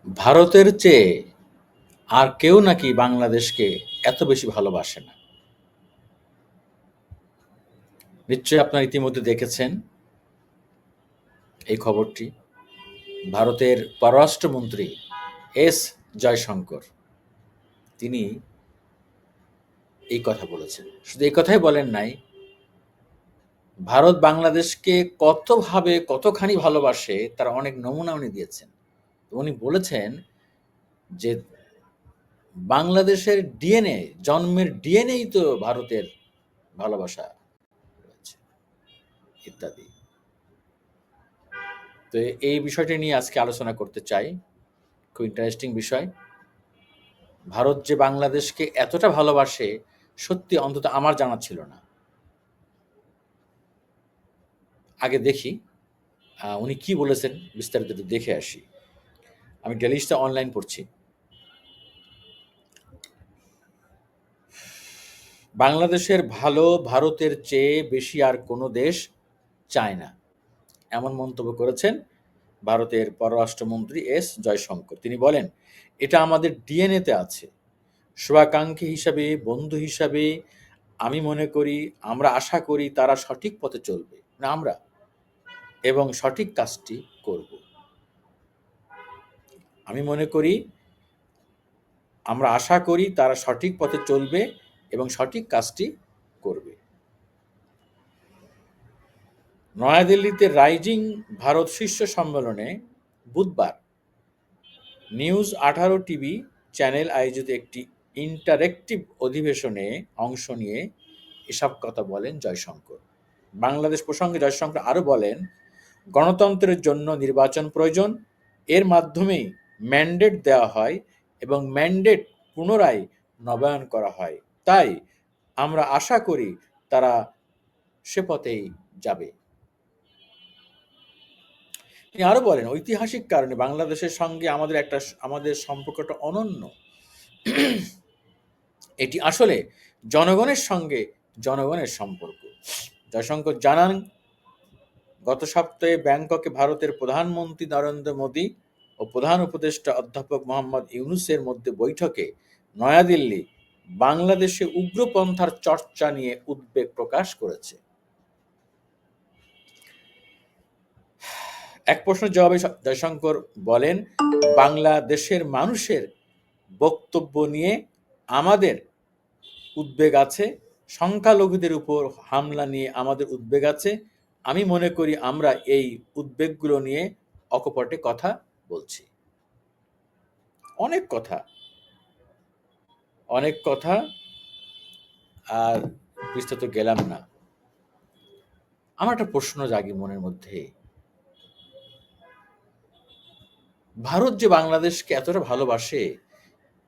ভারতের চেয়ে আর কেউ নাকি বাংলাদেশকে এত বেশি ভালোবাসে না। নিশ্চয়ই আপনারা ইতিমধ্যে দেখেছেন এই খবরটি। ভারতের পররাষ্ট্রমন্ত্রী এস জয়শঙ্কর তিনি এই কথা বলেছেন। শুধু এই কথাই বলেন নাই, ভারত বাংলাদেশকে কতখানি ভালোবাসে তার অনেক নমুনা উনি দিয়েছেন। উনি বলেছেন যে বাংলাদেশের ডিএনএ, জন্মের ডিএনএই তো ভারতের ভালোবাসা রয়েছে ইত্যাদি। তো এই বিষয়টি নিয়ে আজকে আলোচনা করতে চাই। খুব ইন্টারেস্টিং বিষয়। ভারত যে বাংলাদেশকে এতটা ভালোবাসে সত্যি অন্তত আমার জানা ছিল না। আগে দেখি উনি কি বলেছেন, বিস্তারিত একটু দেখে আসি। আমি ডেইলি স্টার অনলাইন পড়ছি। বাংলাদেশের ভালো ভারতের চেয়ে বেশি আর কোনো দেশ চায় না, এমন মন্তব্য করেছেন ভারতের পররাষ্ট্রমন্ত্রী এস জয়শঙ্কর। তিনি বলেন, এটা আমাদের ডিএনএতে আছে। শুভাকাঙ্ক্ষী হিসাবে, বন্ধু হিসাবে আমি মনে করি, আমরা আশা করি তারা সঠিক পথে চলবে, না আমরা, এবং সঠিক কাজটি করব। আমি মনে করি, আমরা আশা করি তারা সঠিক পথে চলবে এবং সঠিক কাজটি করবে। নয়াদিল্লিতে রাইজিং ভারত শীর্ষ সম্মেলনে বুধবার নিউজ 18 টিভি চ্যানেল আয়োজিত একটি ইন্টারেক্টিভ অধিবেশনে অংশ নিয়ে এসব কথা বলেন জয়শঙ্কর। বাংলাদেশ প্রসঙ্গে জয়শঙ্কর আরও বলেন, গণতন্ত্রের জন্য নির্বাচন প্রয়োজন। এর মাধ্যমেই ম্যান্ডেট দেওয়া হয় এবং ম্যান্ডেট পুনরায় নবায়ন করা হয়। তাই আমরা আশা করি তারা সে পথেই যাবে। তিনি আরো বলেন, ঐতিহাসিক কারণে বাংলাদেশের সঙ্গে আমাদের সম্পর্কটা অনন্য। এটি আসলে জনগণের সঙ্গে জনগণের সম্পর্ক। জয়শঙ্কর জানান, গত সপ্তাহে ব্যাংককে ভারতের প্রধানমন্ত্রী নরেন্দ্র মোদী ও প্রধান উপদেষ্টা অধ্যাপক মোহাম্মদ ইউনূসের মধ্যে বৈঠকে নয়াদিল্লি বাংলাদেশে উগ্রপন্থার চর্চা নিয়ে উদ্বেগ প্রকাশ করেছে। এক প্রশ্নের জবাবে জয়শঙ্কর বলেন, বাংলাদেশের মানুষের বক্তব্য নিয়ে আমাদের উদ্বেগ আছে, সংখ্যালঘুদের উপর হামলা নিয়ে আমাদের উদ্বেগ আছে। আমি মনে করি আমরা এই উদ্বেগগুলো নিয়ে অকপটে কথা বলছি। অনেক কথা, অনেক কথা, আর বিস্তারিত গেলাম না। আমার একটা প্রশ্ন জাগে মনের মধ্যে, ভারত যে বাংলাদেশকে এতটা ভালোবাসে,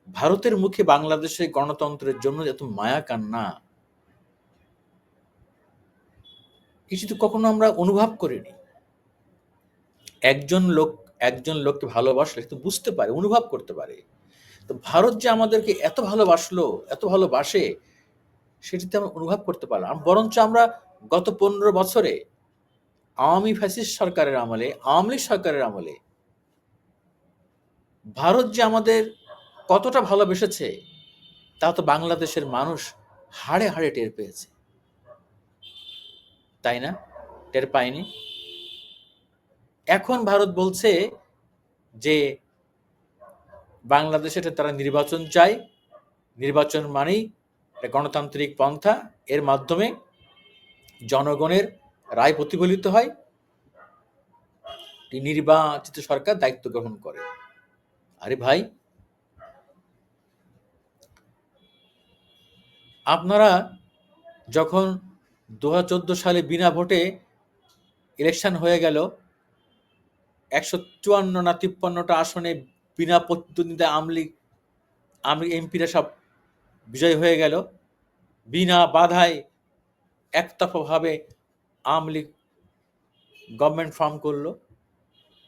ভারতের মুখে বাংলাদেশের গণতন্ত্রের জন্য এত মায়া কান্না, কিছু তো কখনো আমরা অনুভব করিনি। একজন লোককে ভালোবাসলে তো বুঝতে পারে, অনুভব করতে পারে। তো ভারত যে আমাদেরকে এত ভালোবাসলো, এত ভালোবাসে, সেটিতে আমরা অনুভব করতে পারলাম। বরঞ্চ আমরা গত 15 বছরে আওয়ামী ফ্যাসিস্ট সরকারের আমলে, আওয়ামী লীগ সরকারের আমলে ভারত যে আমাদের কতটা ভালোবেসেছে তা তো বাংলাদেশের মানুষ হাড়ে হাড়ে টের পেয়েছে, তাই না? টের পায়নি? এখন ভারত বলছে যে বাংলাদেশে তারা নির্বাচন চায়, নির্বাচন মানেই গণতান্ত্রিক পন্থা, এর মাধ্যমে জনগণের রায় প্রতিফলিত হয়, নির্বাচিত সরকার দায়িত্ব গ্রহণ করে। আরে ভাই, আপনারা যখন 2014 সালে বিনা ভোটে ইলেকশন হয়ে গেল, 154 না 53টা আসনে বিনা প্রতিদ্বন্দ্বিতায় আওয়ামী এমপিরা সব বিজয় হয়ে গেল, বিনা বাধায় একতরফাভাবে আওয়ামী লীগ গভর্নমেন্ট ফর্ম করলো।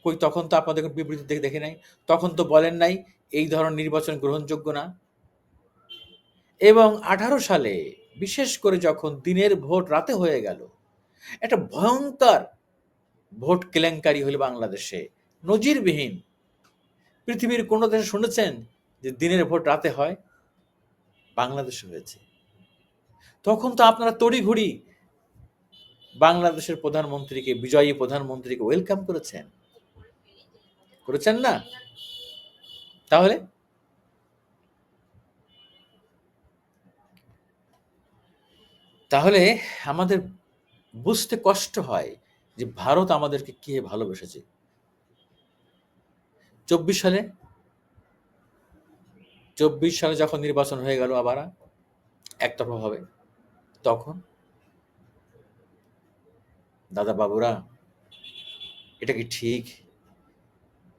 কই তখন তো আপনাদের বিবৃতি দেখে নাই, তখন তো বলেন নাই এই ধরনের নির্বাচন গ্রহণযোগ্য না। এবং 18 সালে বিশেষ করে যখন দিনের ভোট রাতে হয়ে গেল, একটা ভয়ঙ্কর ভোট কেলেঙ্কারি হলো বাংলাদেশে, নজিরবিহীন। পৃথিবীর কোনো দেশে শুনেছেন যে দিনের ভোট রাতে হয়? বাংলাদেশে হয়েছে। তখন তো আপনারা তড়িঘড়ি বাংলাদেশের প্রধানমন্ত্রীকে, বিজয়ী প্রধানমন্ত্রীকে ওয়েলকাম করেছেন, করেছেন না? তাহলে তাহলে আমাদের বুঝতে কষ্ট হয় যে ভারত আমাদেরকে কে ভালোবেসেছে। 24 সালে 24 সালে যখন নির্বাচন হয়ে গেল আবার একতরফা ভাবে, তখন দাদা বাবুরা, এটা কি ঠিক?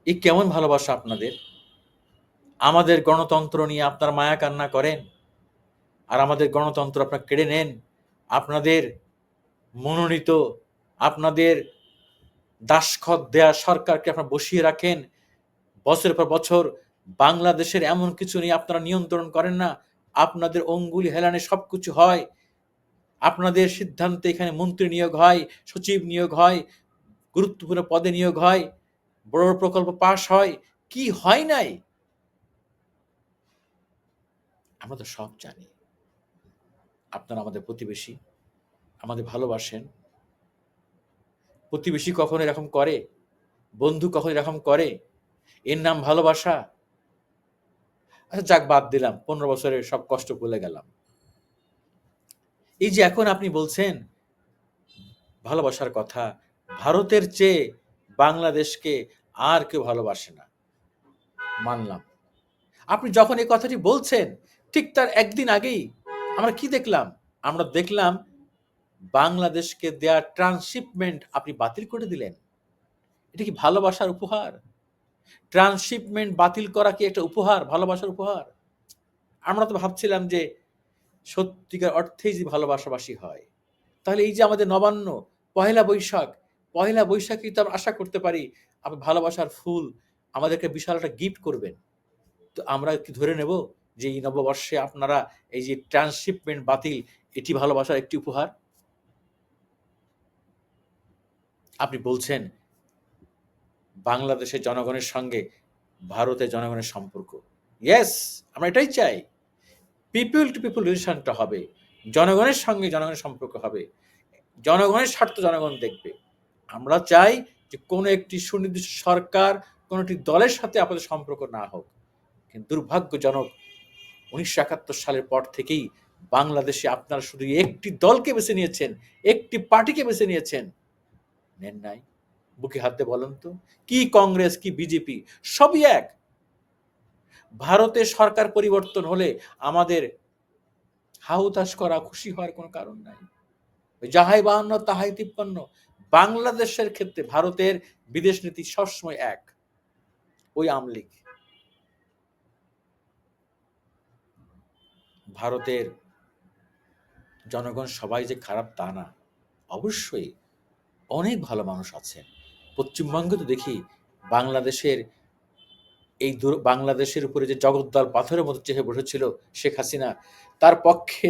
এ কেমন ভালোবাসা আপনাদের? আমাদের গণতন্ত্র নিয়ে আপনার মায়া কান্না করেন, আর আমাদের গণতন্ত্র আপনারা কেড়ে নেন। আপনাদের মনোনীত, আপনাদের দাসখত দেয়া সরকারকে আপনারা বসিয়ে রাখেন। বছরের পর বছর বাংলাদেশের এমন কিছু নেই আপনারা নিয়ন্ত্রণ করেন না। আপনাদের অঙ্গুলি হেলানে সবকিছু হয়। আপনাদের সিদ্ধান্তে এখানে মন্ত্রী নিয়োগ হয়, সচিব নিয়োগ হয়, গুরুত্বপূর্ণ পদে নিয়োগ হয়, বড় বড় প্রকল্প পাস হয়। কি হয় নাই আমরা তো সব জানি। আপনারা আমাদের প্রতিবেশী, আমাদের ভালোবাসেন। প্রতিবেশী কখনো এরকম করে? বন্ধু কখনো এরকম করে? এর নাম ভালোবাসা? আচ্ছা যাক, বাদ দিলাম, 15 বছরের সব কষ্ট ভুলে গেলাম। এই যে এখন আপনি বলছেন ভালোবাসার কথা, ভারতের চেয়ে বাংলাদেশকে আর কেউ ভালোবাসে না, মানলাম। আপনি যখন এই কথাটি বলছেন, ঠিক তার একদিন আগেই আমরা কি দেখলাম? আমরা দেখলাম বাংলাদেশকে দেয়া ট্রান্সশিপমেন্ট আপনি বাতিল করে দিলেন। এটা কি ভালোবাসার উপহার? ট্রান্সশিপমেন্ট বাতিল করা কি একটা উপহার, ভালোবাসার উপহার? আমরা তো ভাবছিলাম যে সত্যিকার অর্থেই যে ভালোবাসাবাসী হয়, তাহলে এই যে আমাদের নবান্ন, পহেলা বৈশাখ, পহেলা বৈশাখেই তো আমরা আশা করতে পারি আপনি ভালোবাসার ফুল আমাদেরকে বিশাল একটা গিফট করবেন। তো আমরা কি ধরে নেব যে এই নববর্ষে আপনারা এই যে ট্রান্সশিপমেন্ট বাতিল, এটি ভালোবাসার একটি উপহার? আপনি বলছেন বাংলাদেশের জনগণের সঙ্গে ভারতের জনগণের সম্পর্ক। ইয়েস, আমরা এটাই চাই। পিপল টু পিপল রিলেশনটা হবে, জনগণের সঙ্গে জনগণের সম্পর্ক হবে, জনগণের স্বার্থ জনগণ দেখবে। আমরা চাই যে কোনো একটি সুনির্দিষ্ট সরকার, কোনো একটি দলের সাথে আপনাদের সম্পর্ক না হোক। কিন্তু দুর্ভাগ্যজনক 1971 সালের পর থেকেই বাংলাদেশে আপনারা শুধু একটি দলকে বেছে নিয়েছেন, একটি পার্টিকে বেছে নিয়েছেন, নেন নাই। বুকে হাত দিয়ে বলেন তো, কি কংগ্রেস কি বিজেপি, সবই এক। ভারতের সরকার পরিবর্তন হলে আমাদের হাহুতাশ করা, খুশি হওয়ার কোনো কারণ নাই। যাহাই 52 তাহাই 53। বাংলাদেশের ক্ষেত্রে ভারতের বিদেশ নীতি সবসময় এক, ওই আমলিগ। ভারতের জনগণ সবাই যে খারাপ তা না, অবশ্যই অনেক ভালো মানুষ আছে। পশ্চিমবঙ্গে তো দেখি বাংলাদেশের বাংলাদেশের উপরে যে জগদ্দল পাথরের মতো চেপে বসেছিল শেখ হাসিনা, তার পক্ষে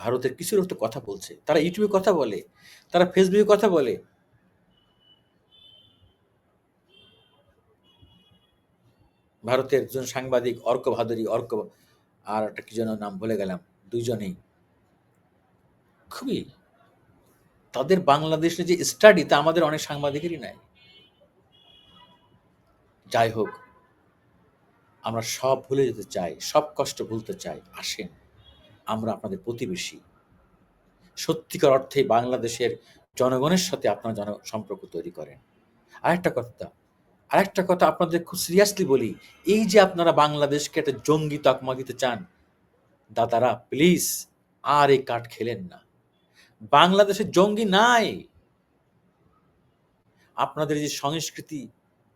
ভারতের কিছু লোক তো কথা বলছে, তারা ইউটিউবে কথা বলে, তারা ফেসবুকে কথা বলে। ভারতের দুজন সাংবাদিক, অর্ক ভাদুরী, অর্ক আর একটা কি যেন নাম ভুলে গেলাম, দুইজনেই খুবই, তাদের বাংলাদেশে যে স্টাডি তা আমাদের অনেক সাংবাদিকেরই নাই। যাই হোক, আমরা সব ভুলে যেতে চাই, সব কষ্ট ভুলতে চাই। আসেন, আমরা আপনাদের প্রতিবেশী। সত্যিকার অর্থে বাংলাদেশের জনগণের সাথে আপনারা সম্পর্ক তৈরি করেন। আরেকটা কথা, আরেকটা কথা আপনাদের খুব সিরিয়াসলি বলি, এই যে আপনারা বাংলাদেশকে একটা জঙ্গি তকমা দিতে চান, দাদারা প্লিজ আর এই কাঠ খেলেন না। বাংলাদেশে জঙ্গি নাই। আপনাদের যে সংস্কৃতি,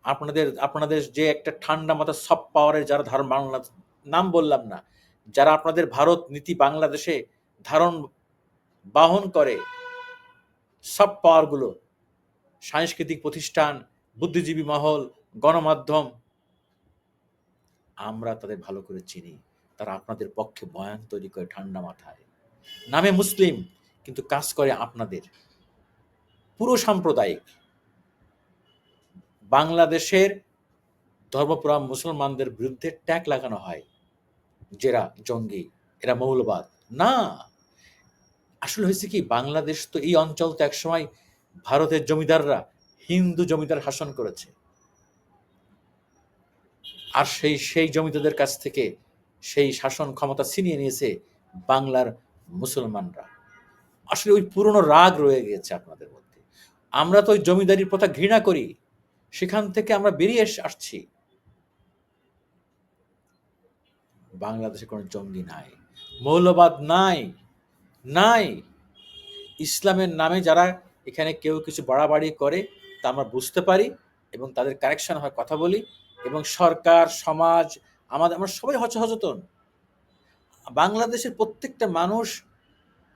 আপনাদের আপনাদের যে একটা ঠান্ডা মাথা সফট পাওয়ারের যারা ধারণ, বাংলা নাম বললাম না, যারা আপনাদের ভারত নীতি বাংলাদেশে ধারণ বহন করে, সফট পাওয়ারগুলো, সাংস্কৃতিক প্রতিষ্ঠান, বুদ্ধিজীবী মহল, গণমাধ্যম, আমরা তাদের ভালো করে চিনি। তারা আপনাদের পক্ষে বয়ান তৈরি করে ঠান্ডা মাথায়, নামে মুসলিম কিন্তু কাজ করে আপনাদের পুরো সাম্প্রদায়িক। বাংলাদেশের ধর্মপ্রাণ মুসলমানদের বিরুদ্ধে ট্যাগ লাগানো হয় যে এরা জঙ্গি, এরা মৌলবাদ। না, আসলে হয়েছে কি, বাংলাদেশ তো এই অঞ্চল তো একসময় ভারতের জমিদাররা হিন্দু জমিদার শাসন করেছে, আর সেই জমিদারদের কাছ থেকে সেই শাসন ক্ষমতা ছিনিয়ে নিয়েছে বাংলার মুসলমানরা। আসলে ওই পুরনো রাগ রয়ে গেছে আপনাদের মধ্যে। আমরা তো ওই জমিদারির প্রথা ঘৃণা করি, সেখান থেকে আমরা বেরিয়ে আসছি। বাংলাদেশে কোনো জঙ্গি নাই, মৌলবাদ নাই, নাই। ইসলামের নামে যারা এখানে কেউ কিছু বাড়াবাড়ি করে তা আমরা বুঝতে পারি এবং তাদের কারেকশন হয়, কথা বলি, এবং সরকার, সমাজ, আমরা সবাই সচেতন। বাংলাদেশের প্রত্যেকটা মানুষ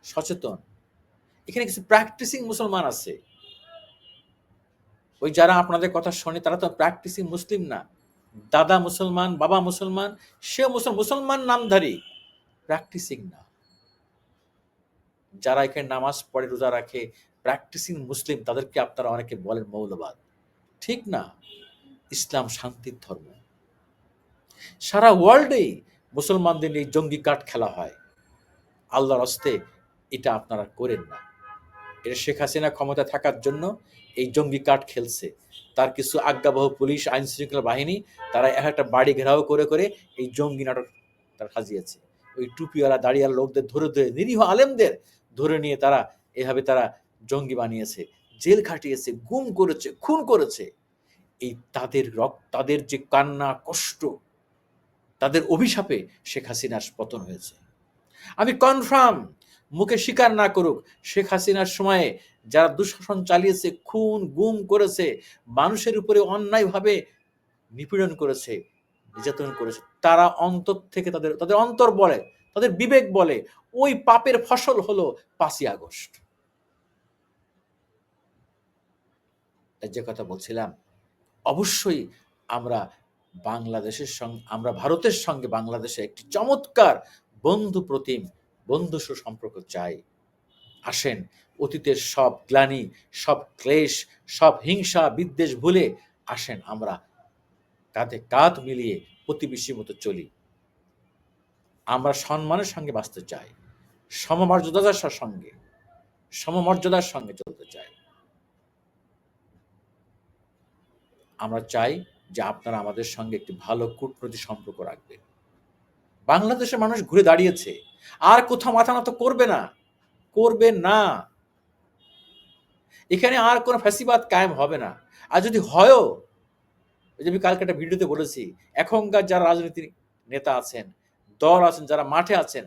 সচেতন। এখানে কিছু প্র্যাকটিসিং মুসলমান আছে, ওই যারা আপনাদের কথা শোনে তারা তো প্র্যাকটিসিং মুসলিম না। দাদা মুসলমান, বাবা মুসলমান, সেও মুসলমান নামধারী, প্র্যাকটিসিং না। যারা এখানে নামাজ পড়ে, রোজা রাখে, প্র্যাকটিসিং মুসলিম, তাদেরকে আপনারা অনেকে বলেন মৌলবাদ। ঠিক না। ইসলাম শান্তির ধর্ম। সারা ওয়ার্ল্ডেই মুসলমানদের নিয়ে জঙ্গি কার্ড খেলা হয়। আল্লাহর হস্তে এটা আপনারা করেন না। এটা শেখ হাসিনা ক্ষমতা থাকার জন্য এই জঙ্গি কার্ড খেলছে। তার কিছু আজ্ঞাবহ পুলিশ, আইন শৃঙ্খলা বাহিনী, তারা একটা বাড়ি ঘেরাও করে করে এই জঙ্গি নাটক তারা সাজিয়েছে। ওই টুপিওয়ালা দাড়িওয়ালা লোকদের ধরে ধরে, নিরীহ আলেমদের ধরে নিয়ে তারা এভাবে তারা জঙ্গি বানিয়েছে, জেল খাটিয়েছে, গুম করেছে, খুন করেছে। এই তাদের যে কান্না, কষ্ট, তাদের অভিশাপে শেখ হাসিনার পতন হয়েছে। আমি কনফার্ম, মুখে স্বীকার না করুক, শেখ হাসিনার সময়ে যারা দুঃশাসন চালিয়েছে, খুন গুম করেছে, মানুষের উপরে অন্যায়ভাবে নিপীড়ন করেছে, নির্যাতন করেছে, তারা অন্তর থেকে তাদের অন্তর বলে, তাদের বিবেক বলে, ওই পাপের ফসল হলো 5ই আগস্ট। যে কথা বলছিলাম, অবশ্যই আমরা আমরা ভারতের সঙ্গে বাংলাদেশে একটি চমৎকার বন্ধু প্রতিম, বন্ধু সুসম্পর্ক চাই। আসেন, অতীতের সব গ্লানি, সব ক্লেশ, সব হিংসা বিদ্বেষ ভুলে আসেন আমরা কাঁধে কাঁধ মিলিয়ে প্রতিবেশীর মতো চলি। আমরা সম্মানের সঙ্গে বাঁচতে চাই, সমমর্যাদার সঙ্গে চলতে চাই। আমরা চাই যে আপনারা আমাদের সঙ্গে একটি ভালো কূটনৈতিক সম্পর্ক রাখবেন। বাংলাদেশের মানুষ ঘুরে দাঁড়িয়েছে, আর কোথাও মাথা নত করবে না। এখানে আর কোনো ফ্যাসিবাদ কায়েম হবে না। আর যদি হয়ও, যে আমি কালকে একটা ভিডিওতে বলেছি, এখনকার যারা রাজনীতির নেতা আছেন, দল আছেন, যারা মাঠে আছেন,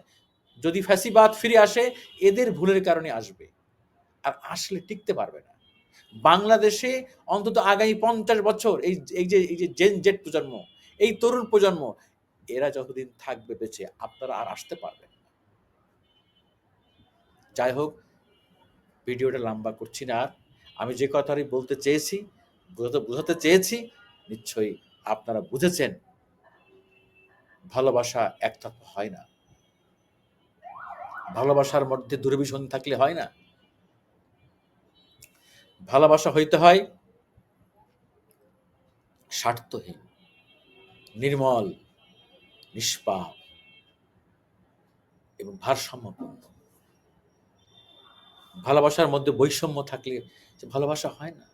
যদি ফ্যাসিবাদ ফিরে আসে, এদের ভুলের কারণে আসবে, আর আসলে টিকতে পারবে না। বাংলাদেশে অন্তত আগামী 50 বছর এই যে জেন জেড প্রজন্ম, এই তরুণ প্রজন্ম, এরা যতদিন থাকবে বেঁচে, আপনারা আর আসতে পারবেন না। যাই হোক, ভিডিওটা লম্বা করছি না আর। আমি যে কথাটি বলতে চেয়েছি, বোঝাতে চেয়েছি, নিশ্চয়ই আপনারা বুঝেছেন। ভালোবাসা একতরফা হয় না, ভালোবাসার মধ্যে দুর্বিসন্ধি থাকলে হয় না। ভালোবাসা হইতে হয় স্বার্থহীন, নির্মল, নিষ্পাপ এবং ভারসাম্যপূর্ণ। ভালোবাসার মধ্যে বৈষম্য থাকলে সে ভালোবাসা হয় না।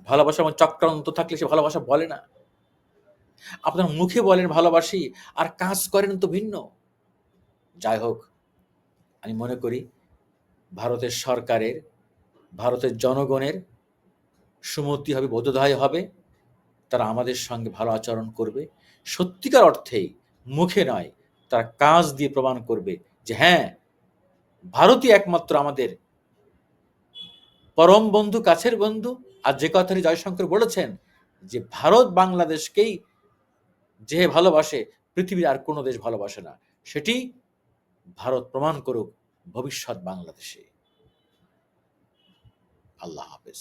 ভালোবাসার মধ্যে চক্রান্ত থাকলে সে ভালোবাসা বলে না। আপনার মুখে বলেন ভালোবাসি, আর কাজ করেন তো ভিন্ন। যাই হোক, আমি মনে করি ভারতের সরকারের, ভারতের জনগণের সুমতি হবে, বোধোদয় হবে, তারা আমাদের সঙ্গে ভালো আচরণ করবে। সত্যিকার অর্থেই, মুখে নয়, তারা কাজ দিয়ে প্রমাণ করবে যে হ্যাঁ, ভারতই একমাত্র আমাদের পরম বন্ধু, কাছের বন্ধু। আর যে কথাটি জয়শঙ্কর বলেছেন যে ভারত বাংলাদেশকেই যে ভালোবাসে, পৃথিবীর আর কোনো দেশ ভালোবাসে না, সেটি ভারত প্রমাণ করুক ভবিষ্যৎ বাংলাদেশে। আল্লাহ হাফেজ।